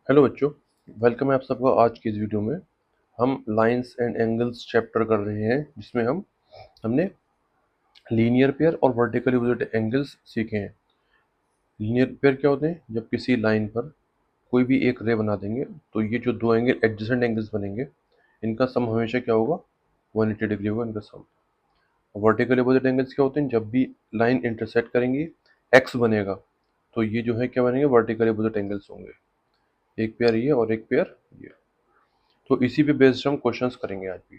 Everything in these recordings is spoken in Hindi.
हेलो बच्चों, वेलकम है आप सबका। आज की इस वीडियो में हम लाइंस एंड एंगल्स चैप्टर कर रहे हैं, जिसमें हमने लीनियर पेयर और वर्टिकली ऑपोजिट एंगल्स सीखे हैं। लीनियर पेयर क्या होते हैं? जब किसी लाइन पर कोई भी एक रे बना देंगे तो ये जो दो एंगल एडजेसेंट एंगल्स बनेंगे, इनका सम हमेशा क्या होगा? 180 डिग्री होगा इनका सम। वर्टिकली ऑपोजिट एंगल्स क्या होते हैं? जब भी लाइन इंटरसेक्ट करेंगी, एक्स बनेगा, तो ये जो है क्या बनेंगे? वर्टिकली ऑपोजिट एंगल्स होंगे। एक पेयर ये और एक पेयर ये। तो इसी पे बेस्ड हम क्वेश्चंस करेंगे आज भी।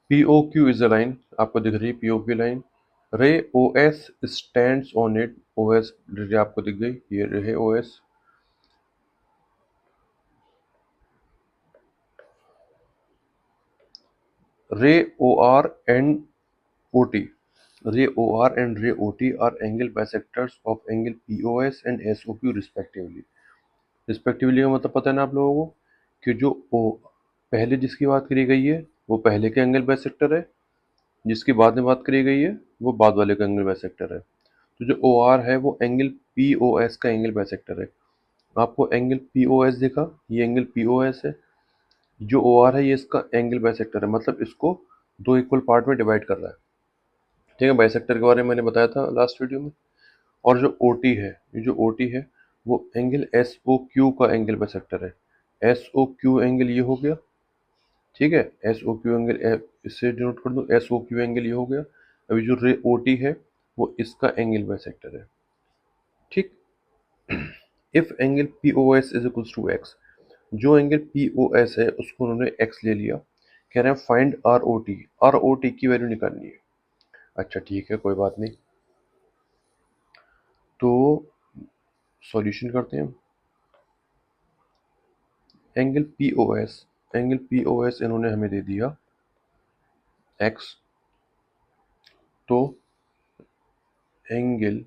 POQ इज अ लाइन, आपको दिख रही है POQ लाइन। रे OS stands on it. OS रे आपको दिख गई, ये रे है OS। रे OR एंड OT, रे OR एंड रे OT R angle bisectors of angle POS and SOQ respectively. Respectively का मतलब पता है ना आप लोगों को, कि जो ओ पहले जिसकी बात करी गई है वो पहले के एंगल बाइसेक्टर है, जिसकी बाद में बात करी गई है वो बाद वाले का एंगल बाइसेक्टर है। तो जो ओ आर है वो एंगल पी ओ एस का एंगल बाइसेक्टर है। आपको एंगल पी ओ एस दिखा, ये एंगल पी ओ एस है। जो ओ आर है ये इसका एंगल बाइसेक्टर है, मतलब इसको दो इक्वल पार्ट में डिवाइड कर रहा है। ठीक है, बाइसेक्टर के बारे में मैंने बताया था लास्ट वीडियो में। और जो ओ टी है, ये जो ओ टी है वो एंगल एस ओ क्यू का एंगल बाइसेक्टर है। एस ओ क्यू एंगल ये हो गया, ठीक है। एस ओ क्यू एंगल इससे डिनोट कर दो, एस ओ क्यू एंगल ये हो गया। अभी जो रे ओ टी है वो इसका एंगल बाइसेक्टर है। ठीक। If angle P O S is equal to X, जो एंगल पी ओ एस है उसको उन्होंने एक्स ले लिया। कह रहे हैं find R O T, R O T की वैल्यू निकालनी है। अच्छा ठीक है, कोई बात नहीं। तो सॉल्यूशन करते हैं। Angle P O S, angle P O S इन्होंने हमें दे दिया एक्स। तो angle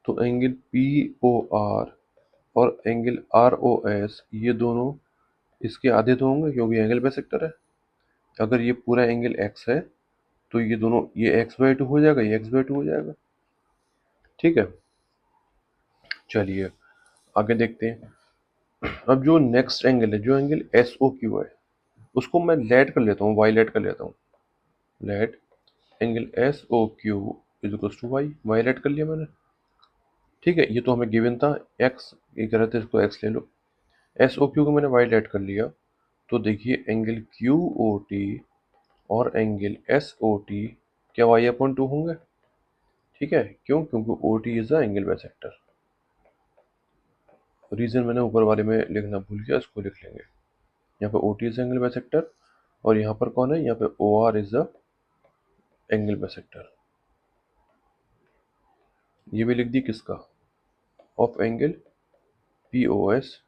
angle P O R और एंगल आर ओ एस ये दोनों इसके आधे तो होंगे, क्योंकि एंगल बाइसेक्टर है। अगर ये पूरा एंगल एक्स है तो ये दोनों, ये एक्स बाई टू हो जाएगा, ये एक्स बाई टू हो जाएगा। ठीक है, चलिए आगे देखते हैं। अब जो नेक्स्ट एंगल है, जो एंगल एस ओ क्यू है, उसको मैं लेट कर लेता हूँ, वाई लेट कर लेता हूँ। Let angle S O Q is equal to Y, Y let कर लिया मैंने। ठीक है, ये तो हमें गिवन था एक्स, ये कह रहे थे इसको एक्स ले लो। एस ओ क्यू को मैंने वाई लेट कर लिया। तो देखिए एंगल क्यू ओ टी और एंगल एस ओ टी क्या वाई अपॉन टू होंगे? ठीक है, क्यों? क्योंकि O T is the angle bisector. Reason मैंने ऊपर वाले में लिखना भूल गया, इसको लिख लेंगे। यहाँ पे O T is angle bisector, और यहाँ पर कौन है? यहाँ पे O R is the angle bisector. ये भी लिख दी किसका? Of angle P O S.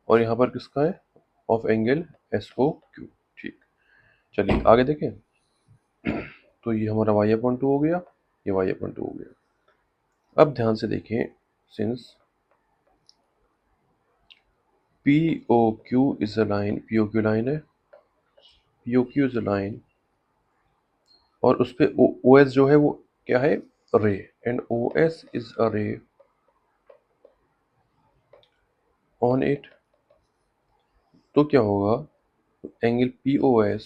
और यहाँ पर किसका है? Of angle S O Q. ठीक, चलिए आगे देखें। तो ये हमारा वाई अपॉन टू हो गया, ये वाई अपॉन टू हो गया। अब ध्यान से देखें, since P O Q is a line, P O Q line है, P O Q is a line, और उस पे ओ एस जो है वो क्या है? Ray. And O S is a ray on it. तो क्या होगा? एंगल पी ओ एस,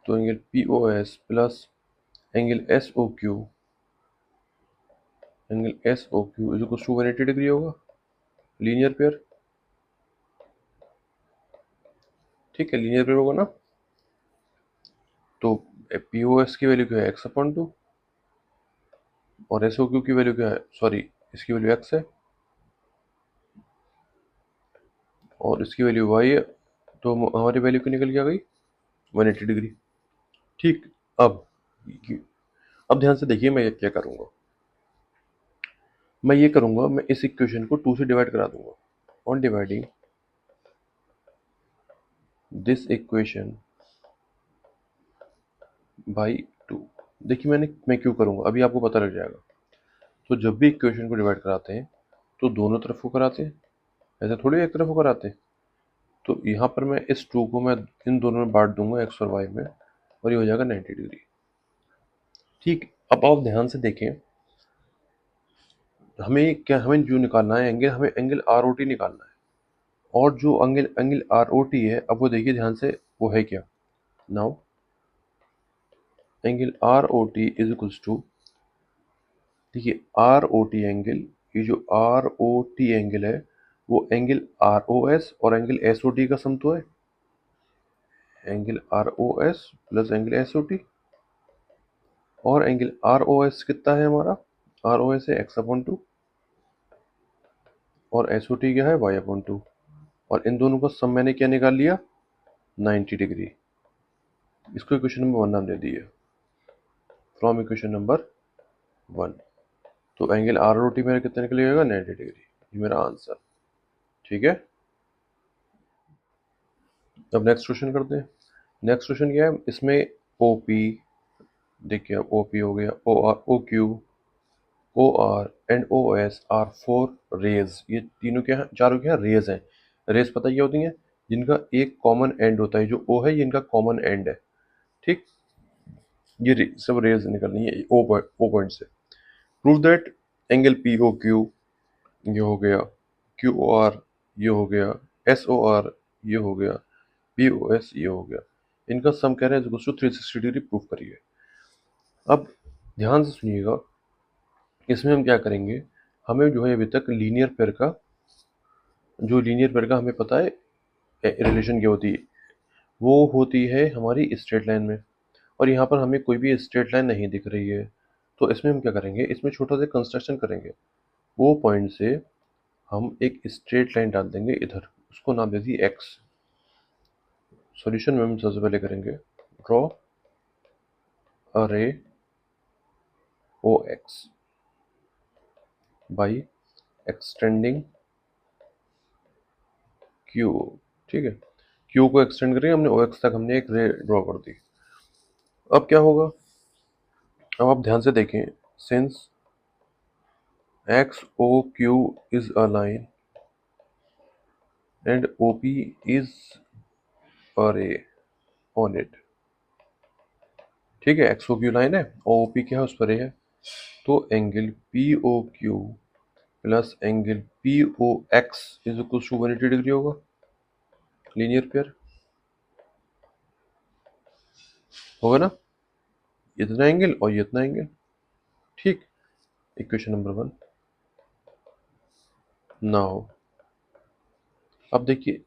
तो angle P O S plus angle S O Q, angle S O Q is equal to 180 degree होगा। लीनियर पेयर, ठीक है, लीनियर पेयर होगा ना। तो पी ओ एस की वैल्यू क्या है? X upon two. और एस ओ क्यू की वैल्यू क्या है? सॉरी, इसकी वैल्यू एक्स है और इसकी वैल्यू वाई है। तो हमारी वैल्यू क्यों निकल के आ गई? 180 डिग्री। ठीक। अब अब ध्यान से देखिए, मैं ये क्या करूंगा। मैं ये करूंगा, मैं इस इक्वेशन को 2 से डिवाइड करा दूंगा। On dividing this equation by 2। देखिए मैं क्यों करूंगा, अभी आपको पता लग जाएगा। तो जब भी इक्वेशन को डिवाइड कराते हैं तो दोनों तरफ को कराते हैं, ऐसा थोड़ी एक तरफ को कराते हैं। तो यहाँ पर मैं इस 2 को मैं इन दोनों में बांट दूंगा, एक्स और वाई में। और ये हो जाएगा 90 डिग्री। ठीक, अब आप ध्यान से देखें, हमें जो निकालना है एंगल, हमें एंगल आर ओ टी निकालना है। और जो angle angle R O T है, अब वो देखिए ध्यान से, वो है क्या। Now angle R O T is equals to, देखिए आर ओ टी एंगल, ये जो आर ओ टी एंगल है वो एंगल आर ओ एस और एंगल एस ओ टी का सम तो है। Angle R O S plus angle S O T, और एंगल आर ओ एस कितना है हमारा, आर ओ एस है एक्स अपॉन टू, और एस ओ टी क्या है वाई अपॉन टू, और इन दोनों का सम मैंने क्या निकाल लिया, 90 डिग्री। इसको इक्वेशन नंबर 1 नाम दे दिए, फ्रॉम इक्वेशन नंबर 1। तो एंगल आर ओ टी मेरा कितना निकलेगा, 90 डिग्री, ये मेरा आंसर। ठीक है, अब नेक्स्ट क्वेश्चन करते हैं। नेक्स्ट क्वेश्चन क्या है, इसमें ओ पी, देखिए ओ पी हो गया, O R, O Q, O R and O S are four rays, ये तीनों क्या है, चारों क्या है, रेज हैं। रेज पता क्या होती हैं, जिनका एक कॉमन एंड होता है, जो ओ है ये इनका कॉमन एंड है। ठीक, ये सब रेज निकलनी है ओ पॉइंट से। Prove that angle P O Q, ये हो गया, क्यू ओ आर ये हो गया, एस ओ आर ये हो गया, पी ओ एस ये हो गया, इनका सम कह रहे हैं 360 डिग्री प्रूफ करिए। अब ध्यान से सुनिएगा, इसमें हम क्या करेंगे, हमें जो है अभी तक लीनियर पेयर का, जो लीनियर पेयर का हमें पता है रिलेशन क्या होती है, वो होती है हमारी स्ट्रेट लाइन में। और यहाँ पर हमें कोई भी स्ट्रेट लाइन नहीं दिख रही है, तो इसमें हम क्या करेंगे, इसमें छोटा सा कंस्ट्रक्शन करेंगे। वो पॉइंट से हम एक स्ट्रेट लाइन डाल देंगे इधर, उसको नाम दे दी एक्स। सॉल्यूशन में हम सबसे पहले करेंगे, ड्रॉ अ रे ओ एक्स बाई एक्सटेंडिंग क्यू। ठीक है, क्यू को एक्सटेंड करेंगे हमने, ओ एक्स तक हमने एक रे ड्रॉ कर दी। अब क्या होगा, अब आप ध्यान से देखें, since X O Q is a line and O P is a ray on it. ठीक है, एक्स ओ क्यू लाइन है और ओ पी क्या है, उस पर रे है। तो angle P O Q plus angle P O X is equal to 180 degree होगा, लीनियर पेयर होगा ना, इतना एंगल और ये इतना एंगल। ठीक, इक्वेशन नंबर 1। नाउ अब देखिए,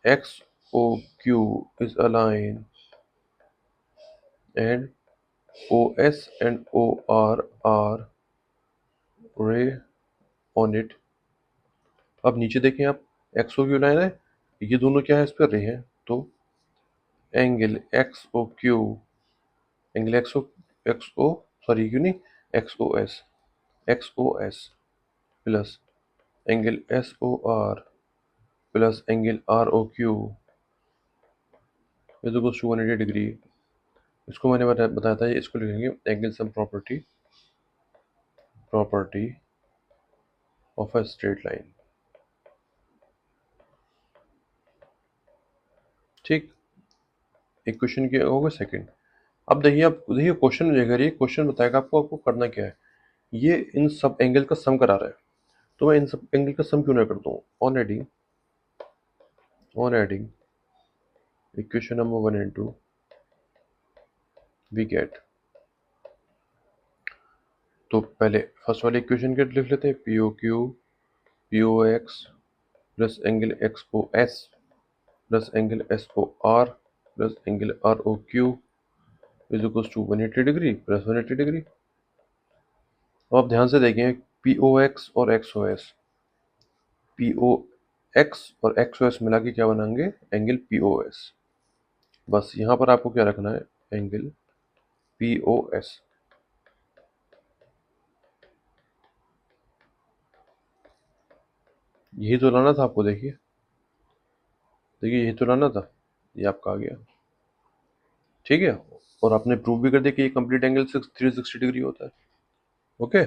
X O Q is a line and O S and O R ray on it. अब नीचे देखें आप, एक्स ओ क्यू लाइन है, ये दोनों क्या है, इस पर रे है। तो angle X O Q, angle X O, sorry क्यों नहीं, X O S plus angle S O R plus angle R O Q is equal to 180 degree. इसको मैंने बताया था, इसको लिखेंगे angle sum property of a straight line. ठीक, इक्वेशन क्या होगा, सेकंड। अब देखिए, आप देखिए क्वेश्चन, अगर ये क्वेश्चन बताएगा आपको, आपको करना क्या है, ये इन सब एंगल का सम करा रहा है, तो मैं इन सब एंगल का सम क्यों ना करता हूँ, on adding equation number 1 and 2 we get. तो पहले फर्स्ट वाले इक्वेशन के लिख लेते हैं, P O Q P O X plus angle X O S plus angle S O R plus angle R O Q is equal to 180 degree plus 180 degree. अब आप ध्यान से देखें, पी ओ एक्स और X O S, P O X और एक्स ओ एस मिला के क्या बनाएंगे, एंगल पी ओ एस। बस यहाँ पर आपको क्या रखना है, एंगल पी ओ एस। यही तो लाना था आपको, देखिए देखिए यही तो लाना था, ये आपका आ गया। ठीक है, और आपने प्रूव भी कर दिया कि ये कंप्लीट एंगल 360 डिग्री होता है। ओके।